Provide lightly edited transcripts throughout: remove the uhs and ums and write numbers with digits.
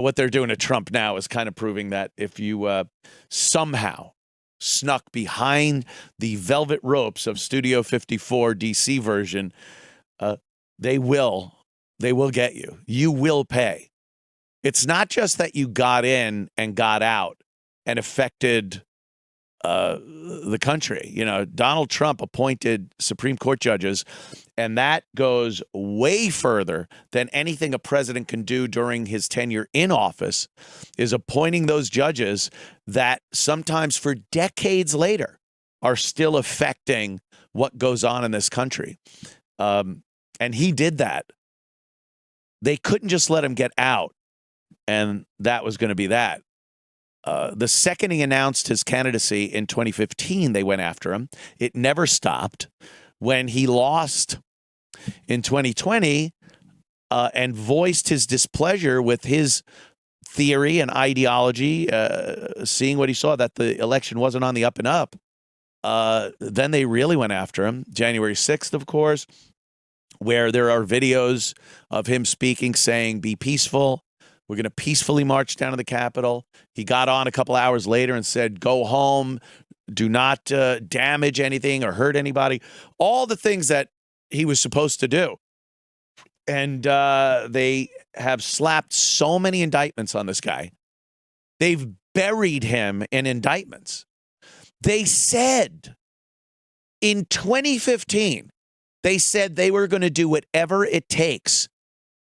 what they're doing to Trump now is kind of proving that if you somehow snuck behind the velvet ropes of Studio 54 DC version, they will get you. You will pay. It's not just that you got in and got out and affected the country. You know, Donald Trump appointed Supreme Court judges, and that goes way further than anything a president can do during his tenure in office, is appointing those judges that sometimes for decades later are still affecting what goes on in this country. And he did that. They couldn't just let him get out, and that was going to be that. The second he announced his candidacy in 2015, they went after him. It never stopped. When he lost in 2020 and voiced his displeasure with his theory and ideology, seeing what he saw, that the election wasn't on the up and up, then they really went after him. January 6th, of course, where there are videos of him speaking, saying, "Be peaceful. We're going to peacefully march down to the Capitol." He got on a couple hours later and said, "Go home. Do not damage anything or hurt anybody." All the things that he was supposed to do. And they have slapped so many indictments on this guy. They've buried him in indictments. They said in 2015, they said they were going to do whatever it takes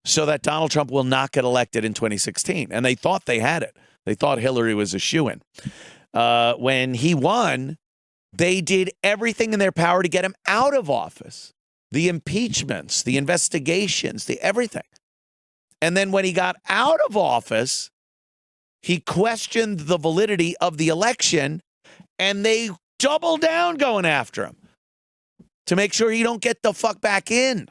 so that Donald Trump will not get elected in 2016. And they thought they had it. They thought Hillary was a shoo-in. When he won, they did everything in their power to get him out of office. The impeachments, the investigations, the everything. And then when he got out of office, he questioned the validity of the election, and they doubled down going after him to make sure he don't get the fuck back in.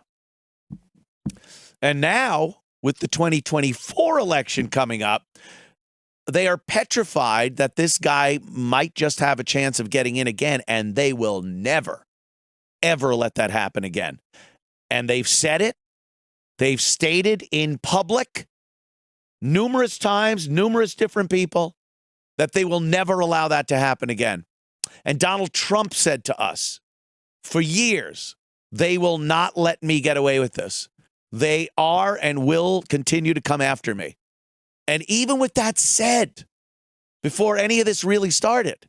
And now, with the 2024 election coming up, they are petrified that this guy might just have a chance of getting in again, and they will never, ever let that happen again. And they've said it. They've stated in public numerous times, numerous different people, that they will never allow that to happen again. And Donald Trump said to us for years, they will not let me get away with this. They are and will continue to come after me. And even with that said, before any of this really started,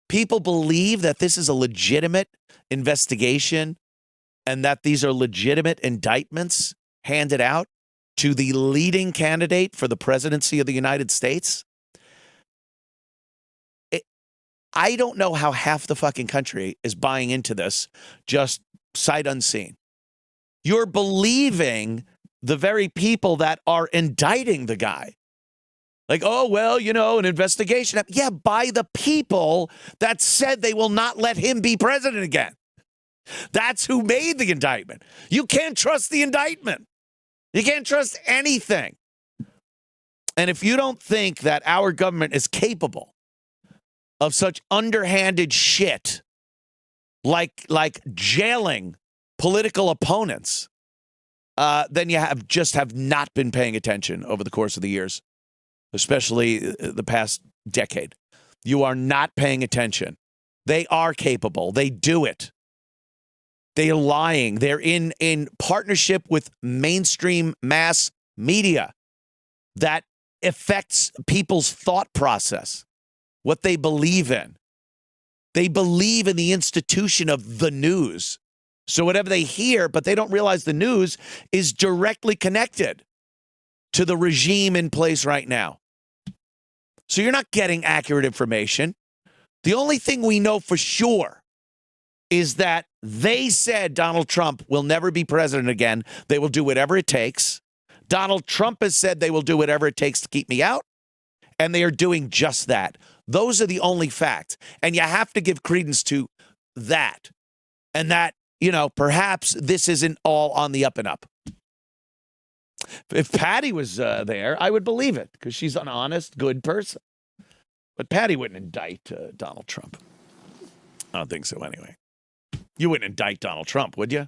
people believe that this is a legitimate investigation and that these are legitimate indictments handed out to the leading candidate for the presidency of the United States. I don't know how half the fucking country is buying into this, just sight unseen. You're believing the very people that are indicting the guy. Like, oh, well, you know, an investigation. Yeah, by the people that said they will not let him be president again. That's who made the indictment. You can't trust the indictment. You can't trust anything. And if you don't think that our government is capable of such underhanded shit, like jailing political opponents, then you have not been paying attention over the course of the years, especially the past decade. You are not paying attention. They are capable. They do it. They are lying. They're in partnership with mainstream mass media that affects people's thought process, what they believe in. They believe in the institution of the news. So whatever they hear, but they don't realize the news is directly connected to the regime in place right now. So you're not getting accurate information. The only thing we know for sure is that they said Donald Trump will never be president again. They will do whatever it takes. Donald Trump has said they will do whatever it takes to keep me out. And they are doing just that. Those are the only facts. And you have to give credence to that. And that, you know, perhaps this isn't all on the up and up. If Patty was there, I would believe it because she's an honest, good person. But Patty wouldn't indict Donald Trump. I don't think so anyway. You wouldn't indict Donald Trump, would you?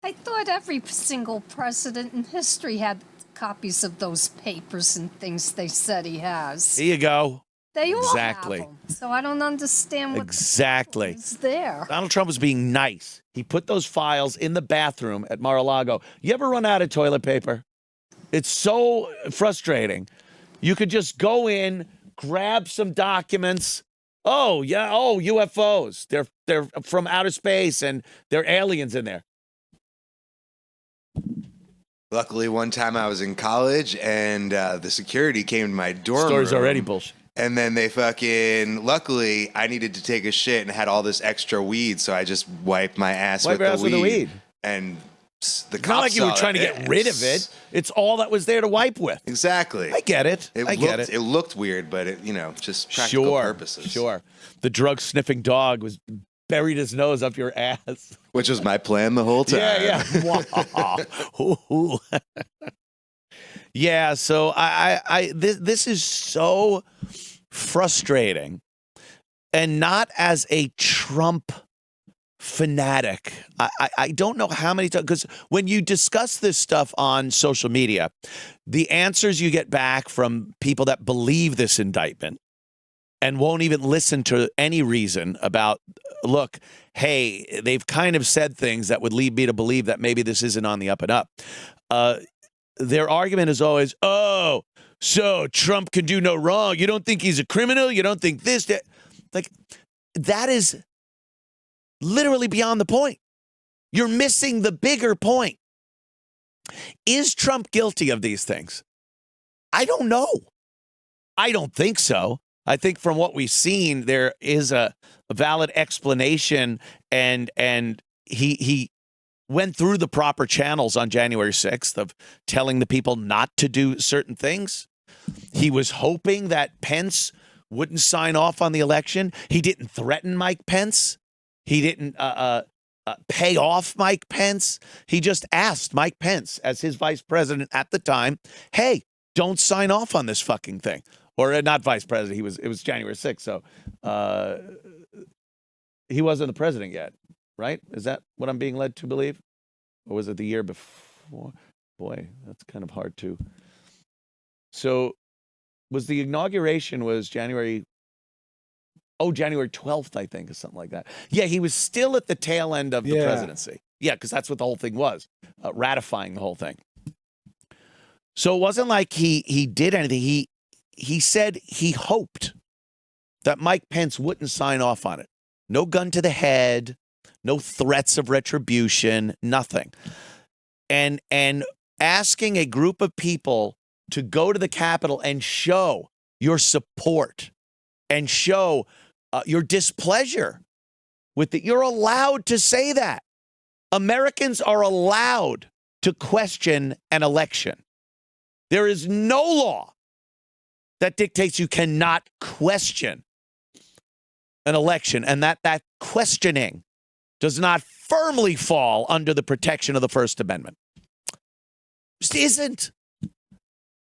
I thought every single president in history had copies of those papers and things they said he has. Here you go. They all Exactly. have them. So I don't understand what Exactly. is there. Donald Trump was being nice. He put those files in the bathroom at Mar-a-Lago. You ever run out of toilet paper? It's so frustrating. You could just go in, grab some documents. Oh, yeah. Oh, UFOs. They're from outer space and they're aliens in there. Luckily, one time I was in college and the security came to my dorm Story's room. already bullshit. And then luckily, I needed to take a shit and had all this extra weed, so I just wiped my ass with the weed. And the It's not like you were trying to get rid of it. It's all that was there to wipe with. Exactly. I get it. I get it. It looked weird, but just practical purposes. Sure. The drug-sniffing dog was buried his nose up your ass. Which was my plan the whole time. Yeah. Yeah, so this is so frustrating, and not as a Trump fanatic. I don't know how many times, because when you discuss this stuff on social media, the answers you get back from people that believe this indictment and won't even listen to any reason about, look, hey, they've kind of said things that would lead me to believe that maybe this isn't on the up and up. Their argument is always, oh, so Trump can do no wrong. You don't think he's a criminal? You don't think this, that? Like, that is literally beyond the point. You're missing the bigger point. Is Trump guilty of these things? I don't know. I don't think so. I think from what we've seen, there is a valid explanation, and he went through the proper channels on January 6th of telling the people not to do certain things. He was hoping that Pence wouldn't sign off on the election. He didn't threaten Mike Pence. He didn't pay off Mike Pence. He just asked Mike Pence, as his vice president at the time, hey, don't sign off on this fucking thing. Or not vice president. It was January 6th, so he wasn't the president yet, right? Is that what I'm being led to believe? Or was it the year before? Boy, that's kind of hard to. So was the inauguration was January 12th, I think, or something like that. Yeah, he was still at the tail end of the presidency. Yeah, because that's what the whole thing was, ratifying the whole thing. So it wasn't like he did anything. He said he hoped that Mike Pence wouldn't sign off on it. No gun to the head, no threats of retribution, nothing. And asking a group of people to go to the Capitol and show your support and show your displeasure with it. You're allowed to say that. Americans are allowed to question an election. There is no law that dictates you cannot question an election, and that questioning does not firmly fall under the protection of the First Amendment. Just isn't.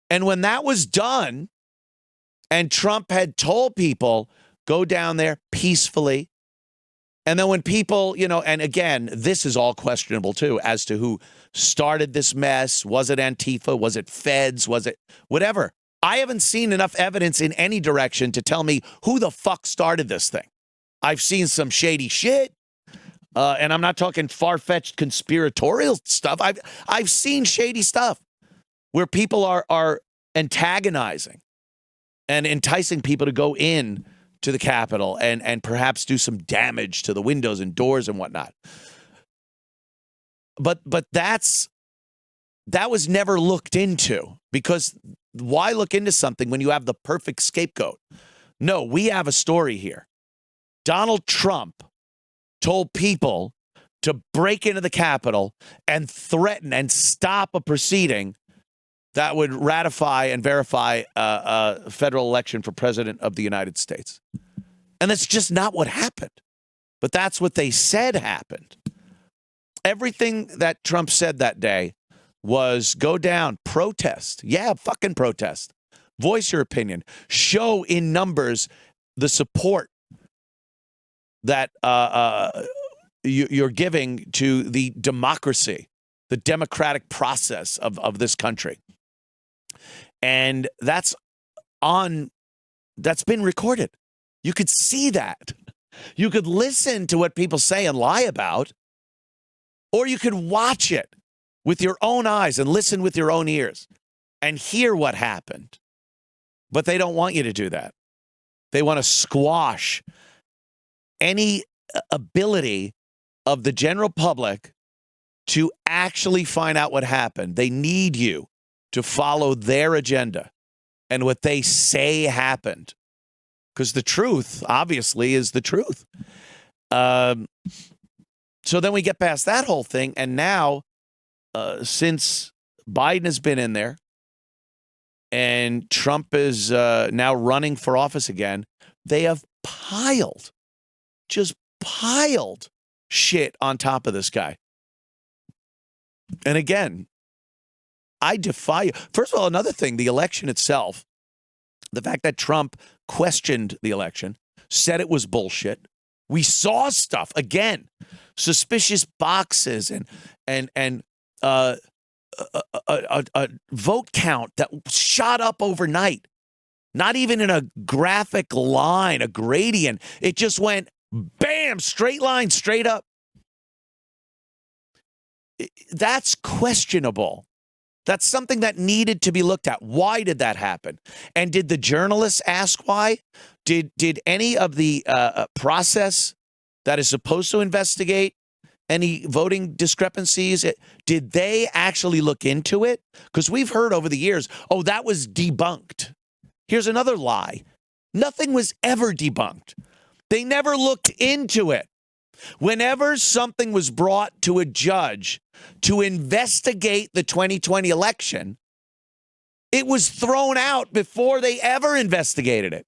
And when that was done, and Trump had told people, go down there peacefully, and then when people, and again, this is all questionable too, as to who started this mess. Was it Antifa? Was it feds? Was it whatever? I haven't seen enough evidence in any direction to tell me who the fuck started this thing. I've seen some shady shit, and I'm not talking far-fetched conspiratorial stuff. I've seen shady stuff where people are antagonizing and enticing people to go in to the Capitol and perhaps do some damage to the windows and doors and whatnot. But that was never looked into, because why look into something when you have the perfect scapegoat? No, we have a story here. Donald Trump told people to break into the Capitol and threaten and stop a proceeding that would ratify and verify a federal election for president of the United States. And that's just not what happened. But that's what they said happened. Everything that Trump said that day was go down, protest. Yeah, fucking protest. Voice your opinion. Show in numbers the support that you're giving to the democracy, the democratic process of this country. And that's been recorded. You could see that. You could listen to what people say and lie about, or you could watch it with your own eyes and listen with your own ears and hear what happened. But they don't want you to do that. They want to squash any ability of the general public to actually find out what happened. They need you to follow their agenda and what they say happened. Because the truth, obviously, is the truth. So then we get past that whole thing. And now, since Biden has been in there and Trump is now running for office again, they have just piled shit on top of this guy. And again, I defy you. First of all, another thing, the election itself, the fact that Trump questioned the election, said it was bullshit. We saw stuff, again, suspicious boxes and a vote count that shot up overnight. Not even in a graphic line, a gradient. It just went bam, straight line, straight up. That's questionable. That's something that needed to be looked at. Why did that happen? And did the journalists ask why? Did any of the process that is supposed to investigate any voting discrepancies, did they actually look into it? Because we've heard over the years, oh, that was debunked. Here's another lie. Nothing was ever debunked. They never looked into it. Whenever something was brought to a judge to investigate the 2020 election, it was thrown out before they ever investigated it.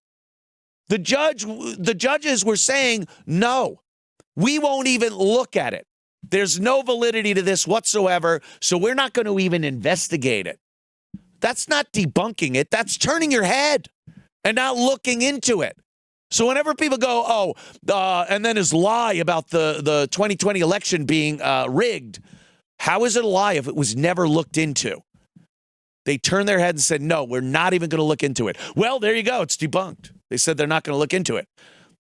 The judges were saying, no, we won't even look at it. There's no validity to this whatsoever, so we're not going to even investigate it. That's not debunking it. That's turning your head and not looking into it. So whenever people go, and then his lie about the 2020 election being rigged, how is it a lie if it was never looked into? They turned their head and said, no, we're not even going to look into it. Well, there you go. It's debunked. They said they're not going to look into it.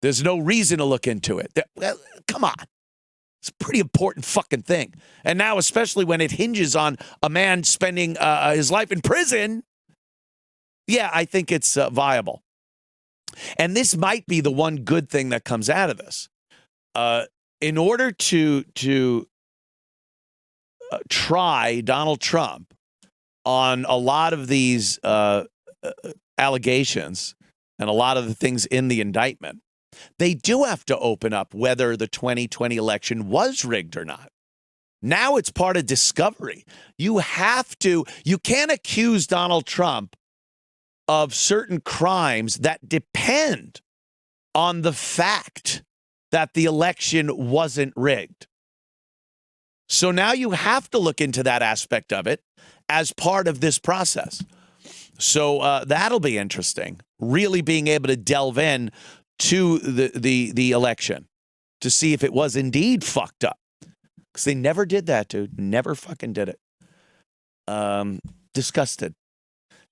There's no reason to look into it. Well, come on. It's a pretty important fucking thing. And now, especially when it hinges on a man spending his life in prison, yeah, I think it's viable. And this might be the one good thing that comes out of this. In order to try Donald Trump on a lot of these allegations and a lot of the things in the indictment, they do have to open up whether the 2020 election was rigged or not. Now it's part of discovery. You can't accuse Donald Trump of certain crimes that depend on the fact that the election wasn't rigged. So now you have to look into that aspect of it as part of this process. So that'll be interesting, really being able to delve in to the election to see if it was indeed fucked up. Because they never did that, dude. Never fucking did it.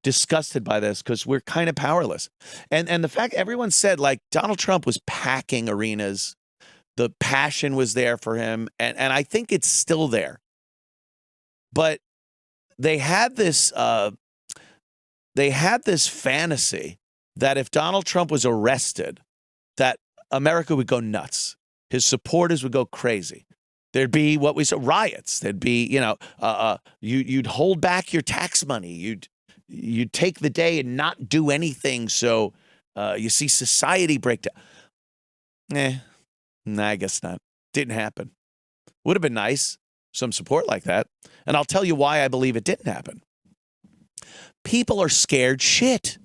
Disgusted by this because we're kind of powerless. And the fact everyone said, like, Donald Trump was packing arenas. The passion was there for him. And I think it's still there. But they had this fantasy that if Donald Trump was arrested, that America would go nuts. His supporters would go crazy. There'd be what we saw, riots. There'd be, you'd hold back your tax money. You'd take the day and not do anything. So you see society break down. Nah, I guess not. Didn't happen. Would have been nice. Some support like that. And I'll tell you why I believe it didn't happen. People are scared shit.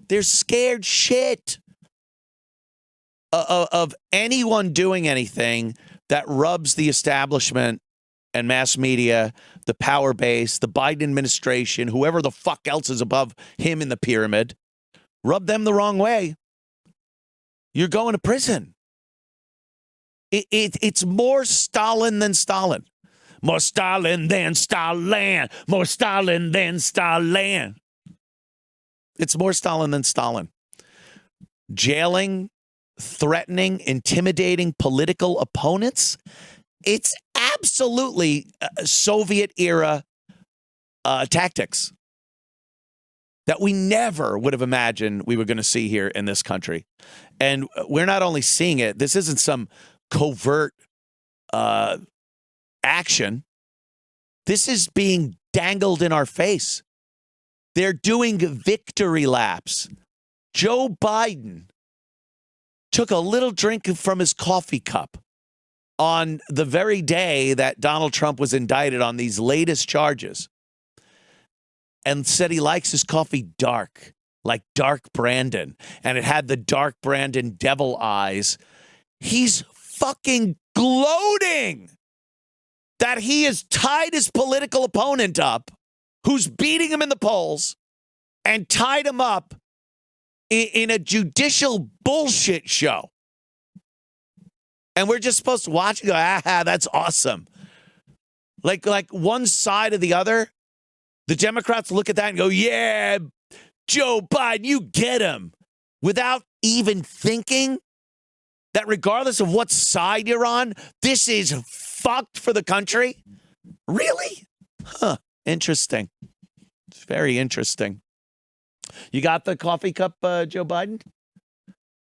They're scared shit of anyone doing anything that rubs the establishment and mass media, the power base, the Biden administration, whoever the fuck else is above him in the pyramid, rub them the wrong way. You're going to prison. It's more Stalin than Stalin. More Stalin than Stalin. More Stalin than Stalin. It's more Stalin than Stalin. Jailing, threatening, intimidating political opponents. It's absolutely Soviet-era tactics that we never would have imagined we were going to see here in this country. And we're not only seeing it, this isn't some covert action. This is being dangled in our face. They're doing victory laps. Joe Biden took a little drink from his coffee cup on the very day that Donald Trump was indicted on these latest charges and said he likes his coffee dark, like dark Brandon, and it had the dark Brandon devil eyes. He's fucking gloating that he has tied his political opponent up, who's beating him in the polls, and tied him up in a judicial bullshit show. And we're just supposed to watch and go, that's awesome. Like one side or the other, the Democrats look at that and go, yeah, Joe Biden, you get him. Without even thinking that regardless of what side you're on, this is fucked for the country. Really? Huh. Interesting. It's very interesting. You got the coffee cup, Joe Biden?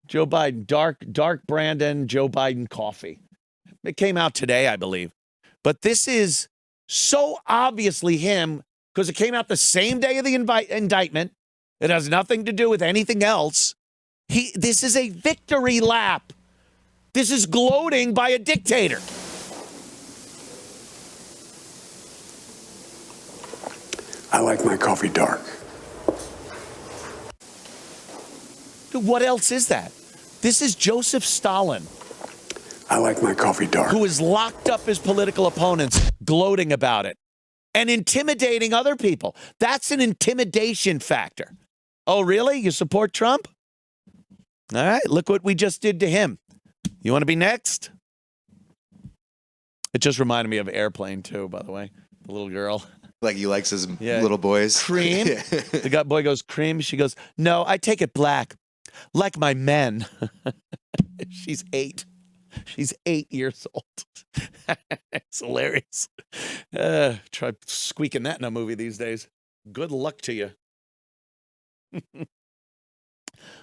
Joe Biden, dark Brandon, Joe Biden coffee. It came out today, I believe. But this is so obviously him because it came out the same day of the indictment. It has nothing to do with anything else. This is a victory lap. This is gloating by a dictator. I like my coffee dark. Dude, what else is that? This is Joseph Stalin. I like my coffee dark. Who has locked up his political opponents, gloating about it and intimidating other people. That's an intimidation factor. Oh, really? You support Trump? All right, look what we just did to him. You want to be next? It just reminded me of Airplane, too, by the way. The little girl. Like he likes his little boys. Cream. The boy goes, cream. She goes, no, I take it black. Like my men. She's 8. She's 8 years old. It's hilarious. Try squeaking that in a movie these days. Good luck to you.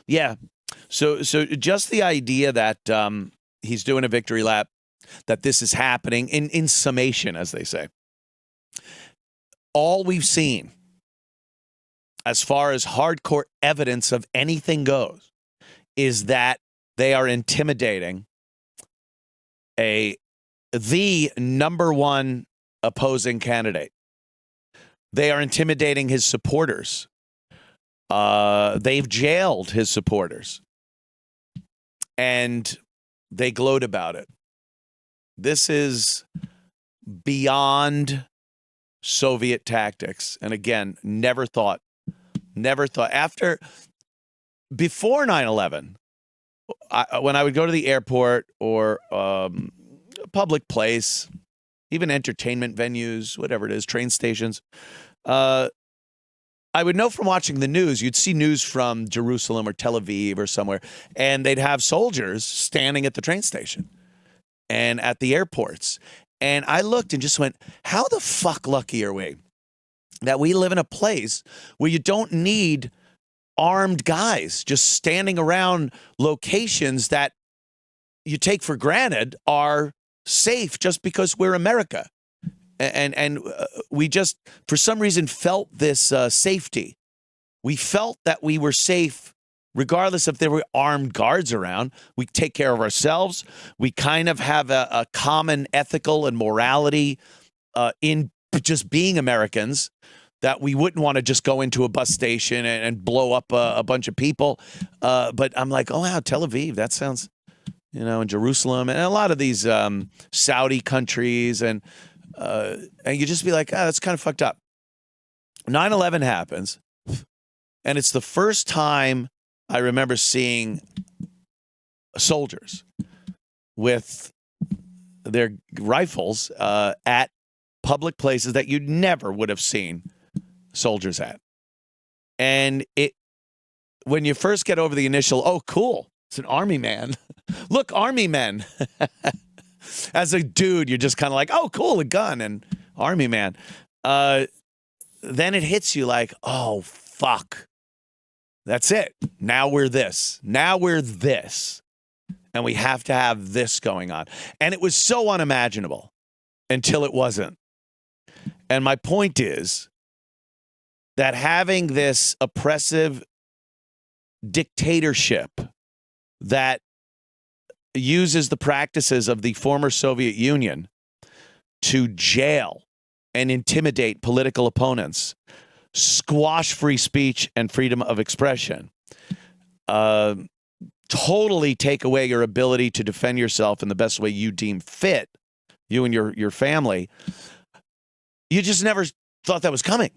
Yeah. So just the idea that he's doing a victory lap, that this is happening in summation, as they say. All we've seen as far as hardcore evidence of anything goes is that they are intimidating the number one opposing candidate. They are intimidating his supporters. They've jailed his supporters. And they gloat about it. This is beyond Soviet tactics. And again, never thought before 9/11, when I would go to the airport or a public place, even entertainment venues, whatever it is, train stations, I would know from watching the news, you'd see news from Jerusalem or Tel Aviv or somewhere, and they'd have soldiers standing at the train station and at the airports. And I looked and just went, how the fuck lucky are we that we live in a place where you don't need armed guys just standing around locations that you take for granted are safe just because we're America. And we just, for some reason, felt this safety. We felt that we were safe regardless if there were armed guards around. We take care of ourselves. We kind of have a common ethical and morality in just being Americans, that we wouldn't want to just go into a bus station and blow up a bunch of people. But I'm like, oh, wow, Tel Aviv, that sounds, in Jerusalem and a lot of these Saudi countries. And you just be like, that's kind of fucked up. 9/11 happens. And it's the first time I remember seeing soldiers with their rifles at public places that you never would have seen soldiers at. And when you first get over the initial, oh, cool, it's an army man. Look, army men. As a dude, you're just kind of like, oh, cool, a gun and army man. Then it hits you like, oh, fuck. That's it. Now we're this. Now we're this. And we have to have this going on. And it was so unimaginable until it wasn't. And my point is that having this oppressive dictatorship that uses the practices of the former Soviet Union to jail and intimidate political opponents, squash free speech and freedom of expression, totally take away your ability to defend yourself in the best way you deem fit, you and your family. You just never thought that was coming.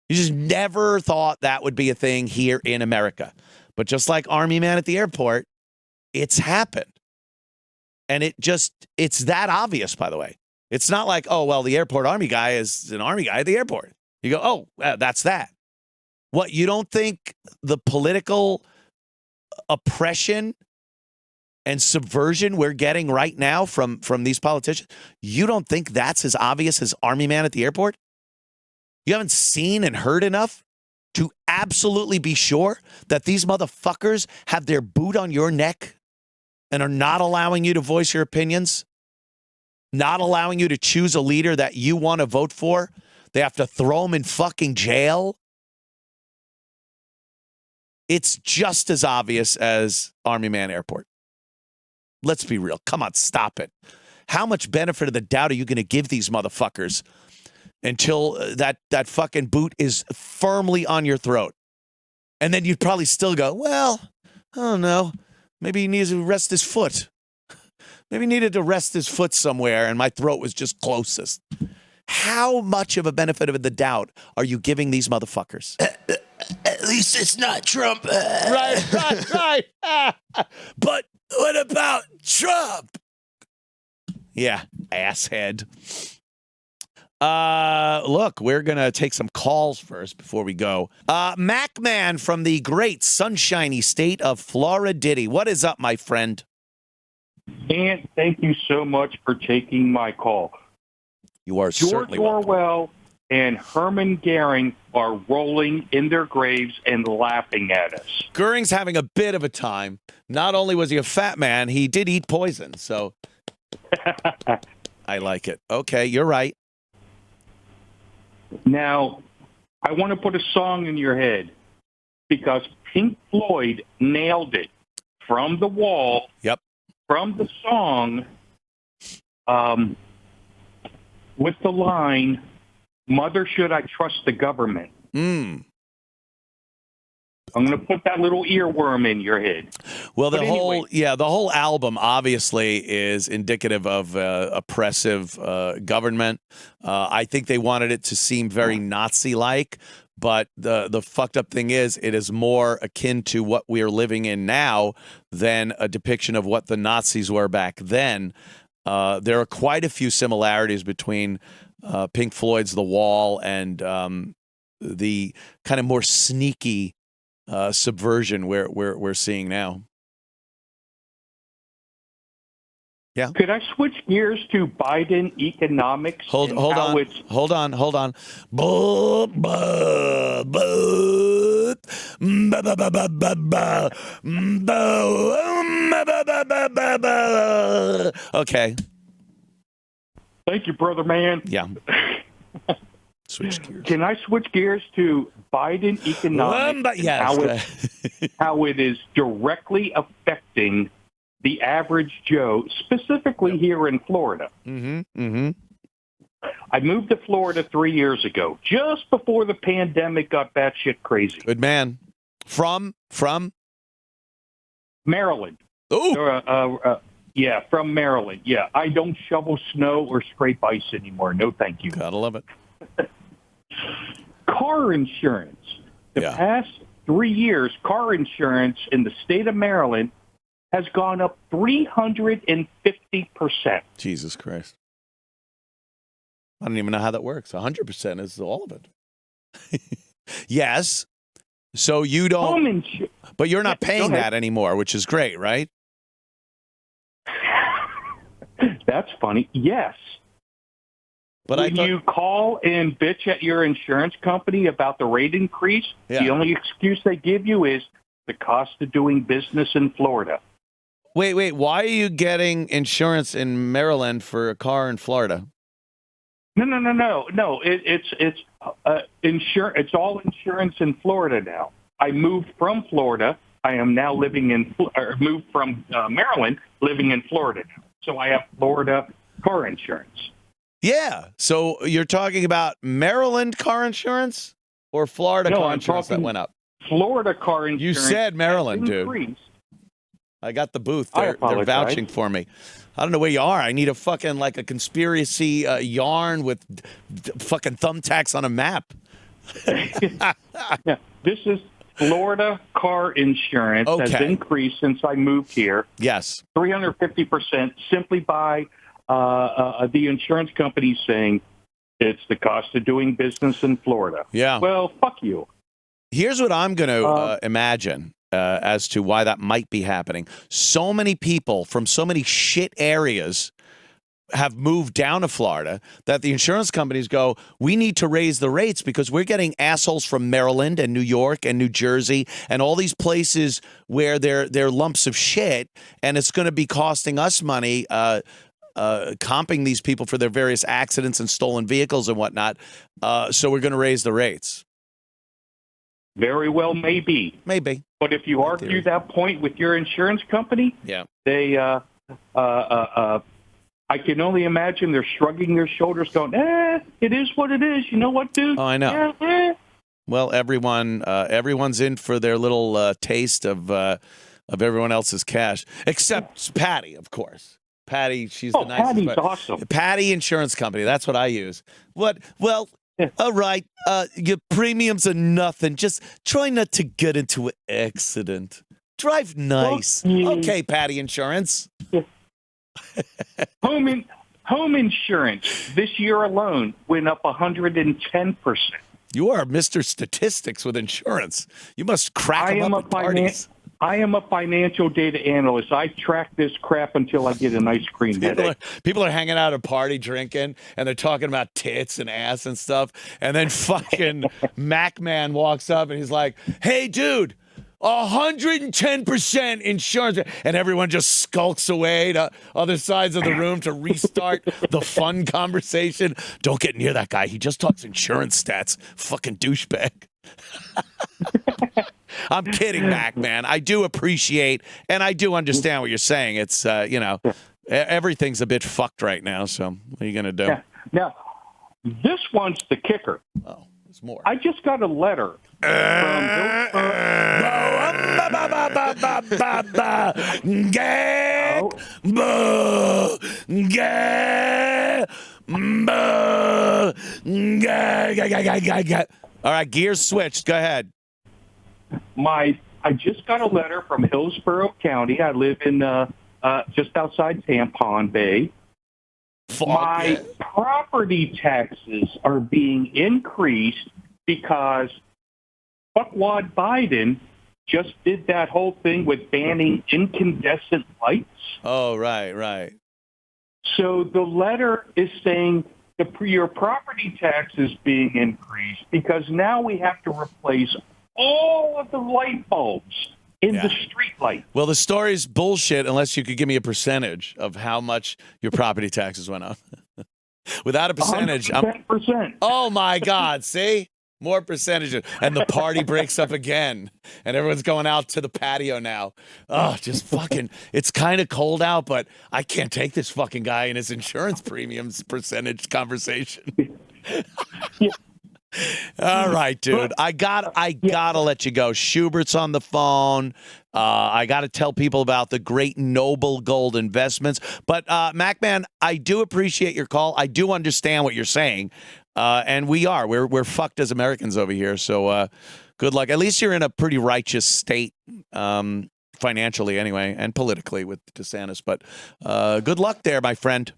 You just never thought that would be a thing here in America. But just like Army Man at the airport, it's happened. And it's that obvious, by the way. It's not like, oh, well, the airport army guy is an army guy at the airport. You go, oh, that's that. What, you don't think the political oppression and subversion we're getting right now from these politicians, you don't think that's as obvious as Army Man at the airport? You haven't seen and heard enough to absolutely be sure that these motherfuckers have their boot on your neck and are not allowing you to voice your opinions, not allowing you to choose a leader that you want to vote for? They have to throw them in fucking jail. It's just as obvious as Army Man Airport. Let's be real. Come on, stop it. How much benefit of the doubt are you going to give these motherfuckers until that fucking boot is firmly on your throat? And then you'd probably still go, well, I don't know. Maybe he needs to rest his foot. Maybe he needed to rest his foot somewhere and my throat was just closest. How much of a benefit of the doubt are you giving these motherfuckers? At least it's not Trump. Right. But what about Trump? Yeah, asshead. Look, we're going to take some calls first before we go. Mac Man from the great sunshiny state of Florida. What is up, my friend? And thank you so much for taking my call. You are George certainly welcome. Orwell and Herman Goering are rolling in their graves and laughing at us. Goering's having a bit of a time. Not only was he a fat man, he did eat poison. So I like it. Okay, you're right. Now, I want to put a song in your head because Pink Floyd nailed it from the wall. Yep. From the song, with the line, "Mother, should I trust the government?" I'm going to put that little earworm in your head. Well, the whole album obviously is indicative of oppressive government. I think they wanted it to seem very Nazi-like, but the fucked up thing is it is more akin to what we are living in now than a depiction of what the Nazis were back then. There are quite a few similarities between Pink Floyd's The Wall and the kind of more sneaky subversion we're seeing now. Yeah. Could I switch gears to Biden economics? Hold on. Okay. Thank you, brother man. Yeah. Switch gears. Can I switch gears to Biden economics and how it is directly affecting the average Joe, specifically here in Florida? I moved to Florida 3 years ago, just before the pandemic got batshit crazy. Good man. From Maryland. Oh. Yeah, from Maryland. Yeah, I don't shovel snow or scrape ice anymore. No, thank you. Gotta love it. Car insurance. The past 3 years, car insurance in the state of Maryland has gone up 350%. Jesus Christ. I don't even know how that works. 100% is all of it. Yes, So you don't, home insurance. but you're not Yeah, paying go ahead. that anymore, which is great, right? That's funny. Yes. But when you call and bitch at your insurance company about the rate increase, the only excuse they give you is the cost of doing business in Florida. Wait. Why are you getting insurance in Maryland for a car in Florida? No. It's insurance. It's all insurance in Florida now. I moved from Florida. I am now living in, or moved from Maryland, living in Florida now. So I have Florida car insurance. Yeah. So you're talking about Maryland car insurance or Florida car insurance that went up? Florida car insurance. You said Maryland, increased. dude. I got the booth. I They're apologize. vouching for me. I don't know where you are. I need a fucking like a conspiracy yarn with fucking thumbtacks on a map. Yeah, this is Florida car insurance has increased since I moved here. Yes. 350% simply by the insurance company saying it's the cost of doing business in Florida. Yeah. Well, fuck you. Here's what I'm going to imagine as to why that might be happening. So many people from so many shit areas have moved down to Florida that the insurance companies go, we need to raise the rates because we're getting assholes from Maryland and New York and New Jersey and all these places where they're lumps of shit, and it's going to be costing us money comping these people for their various accidents and stolen vehicles and whatnot. So we're going to raise the rates. Very well, maybe. Maybe. But if you argue that point with your insurance company, they I can only imagine they're shrugging their shoulders going, it is what it is. You know what, dude? Oh, I know. Well, everyone's in for their little taste of everyone else's cash, except Patty, of course. Patty, she's the nicest. Patty's awesome. Patty Insurance Company, that's what I use. What? Well, all right, your premiums are nothing. Just try not to get into an accident. Drive nice. Okay, Patty Insurance. Home insurance this year alone went up 110%. You are Mr. Statistics with insurance. You must crack them up at parties. I am a financial data analyst. I track this crap until I get an ice cream headache. People are hanging out at a party drinking, and they're talking about tits and ass and stuff. And then fucking Mac Man walks up, and he's like, hey, dude, 110% insurance. And everyone just skulks away to other sides of the room to restart the fun conversation. Don't get near that guy. He just talks insurance stats. Fucking douchebag. I'm kidding, Mac, man. I do appreciate and I do understand what you're saying. It's, everything's a bit fucked right now. So what are you going to do? Now, this one's the kicker. Oh, there's more. I just got a letter from All right, gears switched. Go ahead. I just got a letter from Hillsborough County. I live in just outside Tampon Bay. My property taxes are being increased because fuckwad Biden just did that whole thing with banning incandescent lights. Oh, right. So the letter is saying your property tax is being increased because now we have to replace all of the light bulbs in the street light. Well, the story's bullshit unless you could give me a percentage of how much your property taxes went up. Without a percentage, 10%. Oh my God! See, more percentages, and the party breaks up again, and everyone's going out to the patio now. Oh, just fucking! It's kind of cold out, but I can't take this fucking guy and his insurance premiums percentage conversation. All right, dude. I gotta let you go. Schubert's on the phone. I gotta tell people about the great Noble Gold Investments. But MacMan, I do appreciate your call. I do understand what you're saying, and we're fucked as Americans over here. So good luck. At least you're in a pretty righteous state, financially anyway, and politically with DeSantis. But good luck there, my friend.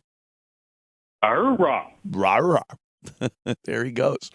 Rah. Rah. There he goes.